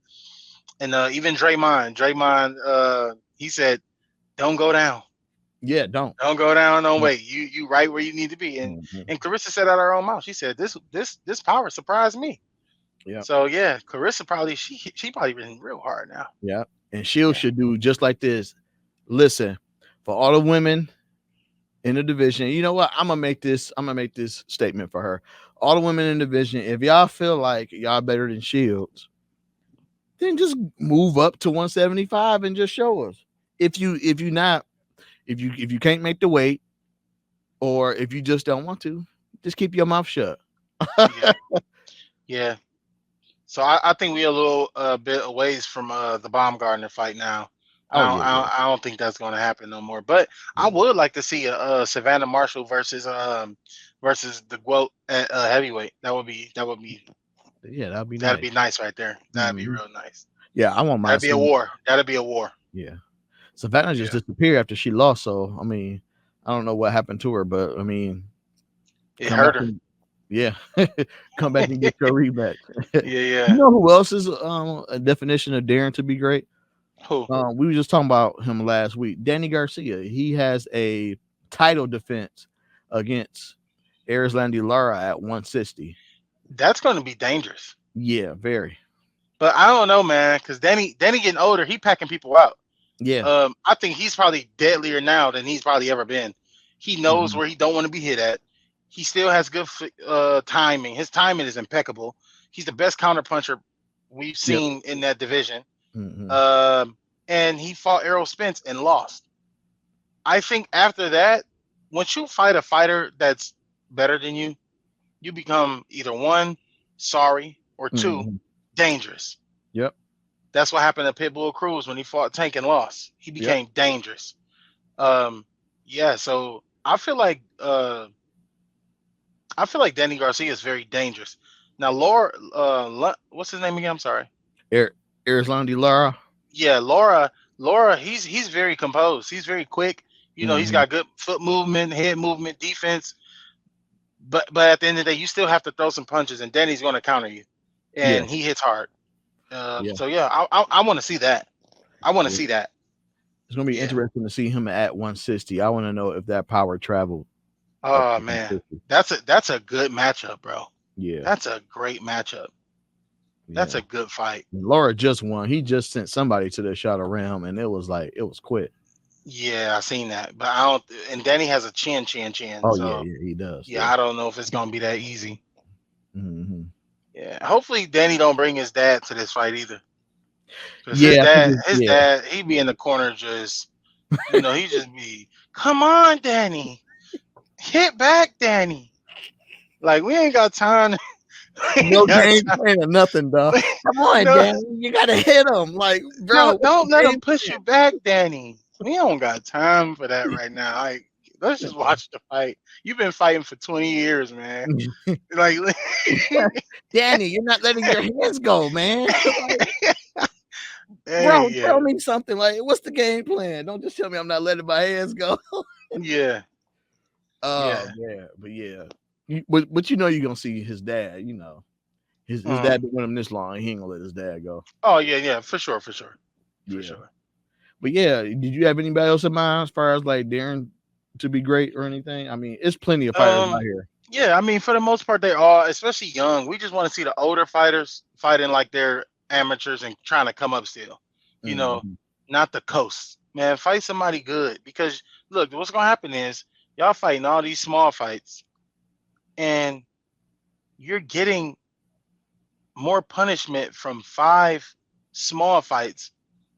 And even Draymond, he said, "Don't go down. Yeah. Don't Go down. Don't wait. You right where you need to be." And Mhm. and Clarissa said out of her own mouth, she said, "This power surprised me." Yeah. So yeah, Clarissa probably she probably been real hard now. Yeah. And Shields should do just like this. Listen, for all the women in the division, you know what? I'm gonna make this statement for her. All the women in the division, if y'all feel like y'all better than Shields, then just move up to 175 and just show us. If you can't make the weight, or if you just don't want to, just keep your mouth shut. Yeah. So I think we a little bit a ways from the Baumgartner fight now. I don't think that's going to happen no more. But I would like to see a Savannah Marshall versus the Guelt at heavyweight. That'd be Yeah, that'd be nice right there. That'd be real nice. Yeah, I want my. That'd be a war. That'd be a war. Yeah, Savannah just disappeared after she lost. So I mean, I don't know what happened to her, but I mean, it hurt her. Yeah, come back and get your rematch. Yeah. You know who else is a definition of daring to be great? Who? We were just talking about him last week. Danny Garcia. He has a title defense against Erislandy Lara at 160. That's going to be dangerous. Yeah, very. But I don't know, man, because Danny getting older, he packing people out. Yeah. I think he's probably deadlier now than he's probably ever been. He knows where he don't want to be hit at. He still has good timing. His timing is impeccable. He's the best counterpuncher we've seen in that division. And he fought Errol Spence and lost. I think after that, once you fight a fighter that's better than you, you become either one, sorry, or two, dangerous. Yep. That's what happened to Pitbull Cruz when he fought Tank and lost. He became dangerous. Yeah, so I feel like Danny Garcia is very dangerous. Now, what's his name again? I'm sorry. Erislandy Lara. Yeah, Laura, he's very composed. He's very quick. You know, he's got good foot movement, head movement, defense. But at the end of the day, you still have to throw some punches, and Danny's going to counter you, and he hits hard. So yeah, I want to see that. I want to see that. It's going to be interesting to see him at 160. I want to know if that power traveled. Oh man, that's a good matchup, bro. Yeah, that's a great matchup. That's a good fight. Laura just won. He just sent somebody to the shot of rim, and it was quick. Yeah, I seen that, but I don't. And Danny has a chin. Oh so, yeah, he does. Yeah, I don't know if it's gonna be that easy. Yeah, hopefully Danny don't bring his dad to this fight either. His dad, he be in the corner just, he just be, come on, Danny, hit back, Danny. Like we ain't got time. No game plan or nothing, dog. Come on, Danny, you gotta hit him. Like, bro, don't let him push you back, Danny. We don't got time for that right now. Like, let's just watch the fight. You've been fighting for 20 years, man. Like, Danny, you're not letting your hands go, man. Bro, tell me something. Like, what's the game plan? Don't just tell me I'm not letting my hands go. Yeah. But but you're gonna see his dad. His dad been with him this long. He ain't gonna let his dad go. Oh yeah, for sure. For sure. But yeah, did you have anybody else in mind as far as like Darren to be great or anything? I mean, it's plenty of fighters out here. Yeah, I mean, for the most part, they are, especially young. We just want to see the older fighters fighting like they're amateurs and trying to come up still. Not the coast. Man, fight somebody good, because look, what's gonna happen is y'all fighting all these small fights, and you're getting more punishment from 5 small fights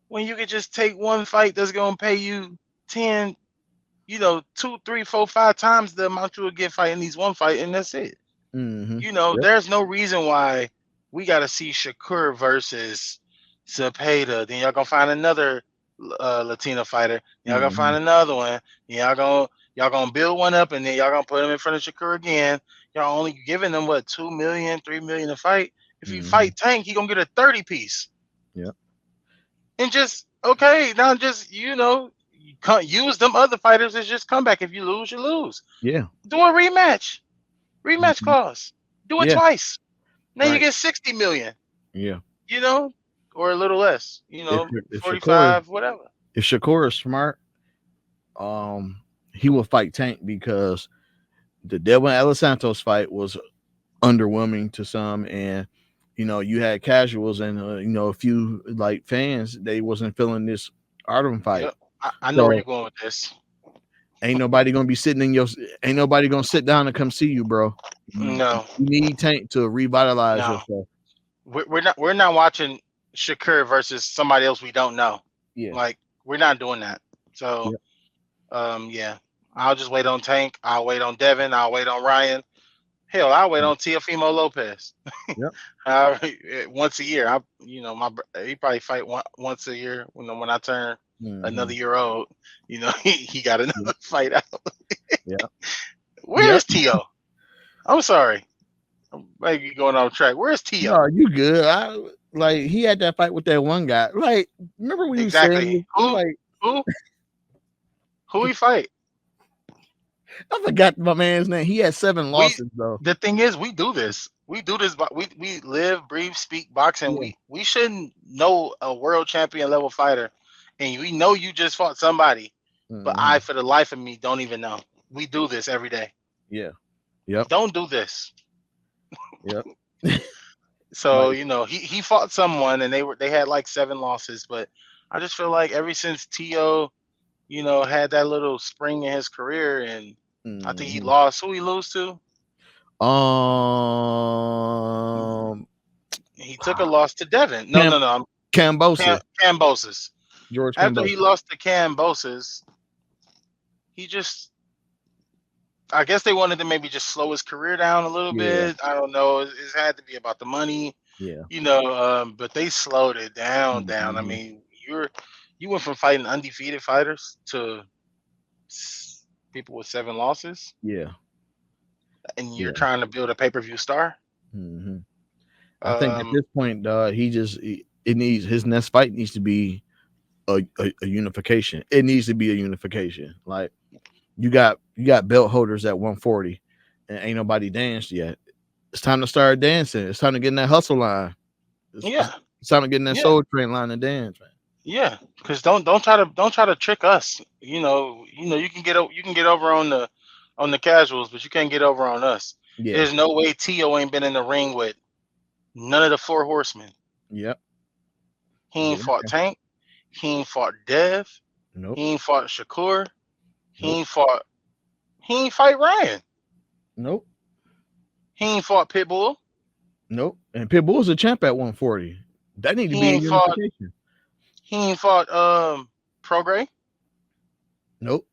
when you could just take one fight that's gonna pay you 10, 2, 3, 4, 5 times the amount you would get fighting these one fight, and that's it. There's no reason why we gotta see Shakur versus Zepeda. Then y'all gonna find another Latino fighter. Y'all gonna find another one. Y'all gonna build one up, and then y'all gonna put him in front of Shakur again. Y'all only giving them what, 2 million, 3 million to fight. If you fight Tank, he gonna get a 30 piece. Yeah. And just now just you can't use them other fighters as just comeback. If you lose, you lose. Yeah. Do a rematch. Rematch clause. Do it twice. Now you get 60 million. Yeah. Or a little less. If 45, whatever. If Shakur is smart, he will fight Tank, because the Devin Santos fight was underwhelming to some, and you had casuals and a few like fans, they wasn't feeling this Artem fight. Yep. I know where you're going with this. Ain't nobody gonna sit down and come see you, bro. No. You need Tank to revitalize yourself. We're not watching Shakur versus somebody else we don't know. Yeah. Like, we're not doing that. So I'll just wait on Tank. I'll wait on Devin. I'll wait on Ryan. Hell, I'll wait on Teofimo Lopez. Yep. Once a year. He probably fight once a year when I turn another year old. He got another fight out. Yeah. Where's Tio? I'm sorry. I might be going off track. Where's Tio? No, you good. He had that fight with that one guy. Like, remember when you said who he fight? I forgot my man's name. He had 7 losses though. The thing is, we do this. We live, breathe, speak boxing. Yeah. We shouldn't know a world champion level fighter, and we know you just fought somebody, but I, for the life of me, don't even know. We do this every day. Yeah. Yep. Don't do this. Yep. So he fought someone, and they had like 7 losses, but I just feel like ever since Tio, had that little spring in his career, and I think he lost. Who he lose to? He took a loss to Devin. No. Cambosis. Cambosis. George After Cambosis. he lost to Cambosis, he just, I guess they wanted to maybe just slow his career down a little bit. I don't know. It had to be about the money, Yeah. you know. But they slowed it down. I Mhm. mean, you went from fighting undefeated fighters to people with 7 losses, Yeah. and you're Yeah. trying to build a pay-per-view star. Mm-hmm. I think at this point, his next fight needs to be a unification. It needs to be a unification. Like you got belt holders at 140, and ain't nobody danced yet. It's time to start dancing. It's time to get in that hustle line. It's time to get in that Soul Train line and dance, man. Yeah, because don't try to trick us. You know you can get over on the casuals, but you can't get over on us. Yeah. There's no way Tio ain't been in the ring with none of the 4 horsemen. Yep. He ain't fought Tank. He ain't fought Dev. Nope. He ain't fought Shakur. He ain't fight Ryan. Nope. He ain't fought Pitbull. Nope. And Pitbull's a champ at 140. That need to be a unification. He ain't fought Progray. Nope.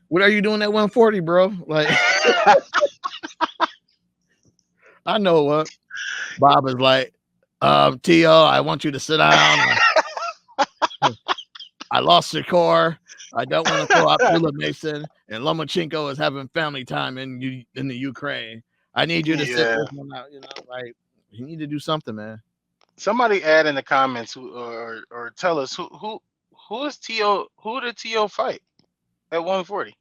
What are you doing at 140, bro? Like I know what Bob is like. Tio, I want you to sit down. I lost your core. I don't want to throw out Philip Mason, and Lomachenko is having family time in the Ukraine. I need you to sit this one out. You know, like you need to do something, man. Somebody add in the comments or tell us who is Tio? Who did Tio fight at 140?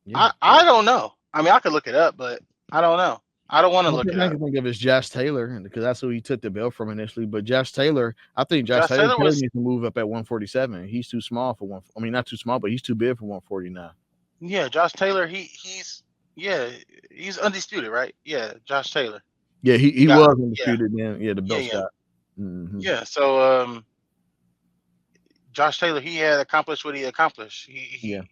Yeah. I don't know. I mean, I could look it up, but I don't know. I don't want to look it up. I can think of is Josh Taylor, because that's who he took the belt from initially. But Josh Taylor, I think Josh Taylor needs to move up at 147. He's too small for one. I mean, not too small, but he's too big for 140 now. Yeah, Josh Taylor. He's undisputed, right? Yeah, Josh Taylor. Yeah, he was undisputed. Then the belt shot. Mm-hmm. Yeah, so Josh Taylor, he had accomplished what he accomplished. We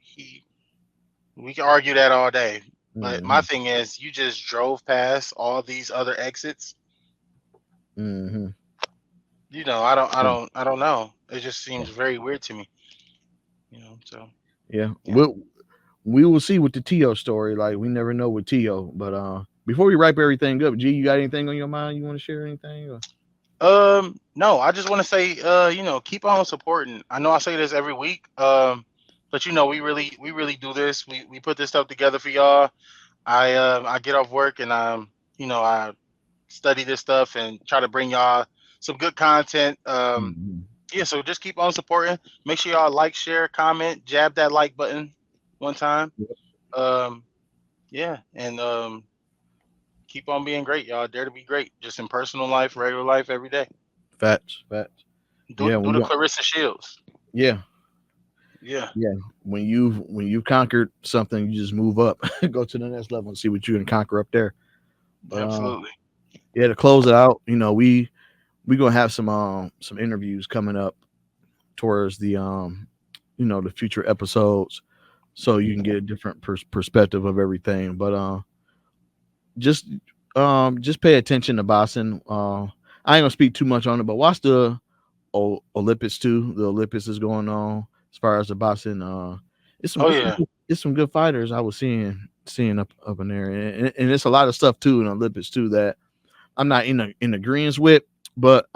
can argue that all day. But my thing is, you just drove past all these other exits. Mm-hmm. You know, I don't know. It just seems very weird to me. You know, so yeah. We will see with the Tio story. Like we never know with Tio. But before we wrap everything up, G, you got anything on your mind? You want to share anything? Or? No. I just want to say, keep on supporting. I know I say this every week. But we really do this. We put this stuff together for y'all. I get off work and I study this stuff and try to bring y'all some good content. So just keep on supporting. Make sure y'all like, share, comment, jab that like button one time. And keep on being great, y'all. Dare to be great, just in personal life, regular life, every day. Facts. Do the Clarissa Shields. Yeah. When you've conquered something, you just move up, go to the next level and see what you can conquer up there. But, absolutely. To close it out, we gonna have some interviews coming up towards the the future episodes, so you can get a different perspective of everything. But just pay attention to boxing. I ain't gonna speak too much on it, but watch the Olympics too. The Olympics is going on. As far as the boxing, it's some good fighters I was seeing up in there, and it's a lot of stuff too in the Olympics too that I'm not in agreement with, but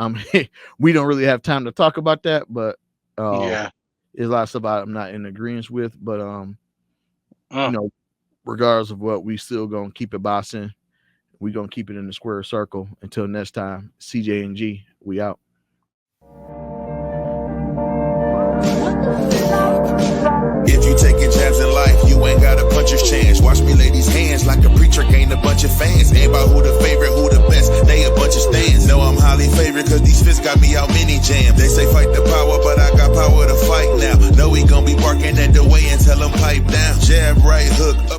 we don't really have time to talk about that. But there's a lot of stuff I'm not in agreement with, but regardless of what, we still gonna keep it boxing. We gonna keep it in the square circle. Until next time, CJ and G, we out. If you taking jabs in life, you ain't got a puncher's chance. Watch me lay these hands like a preacher gained a bunch of fans. Ain't about who the favorite, who the best, they a bunch of stands. Know I'm highly favored cause these fists got me out mini jam. They say fight the power, but I got power to fight now. Know we gon' be barking at the way and tell them pipe down. Jab, right hook, up.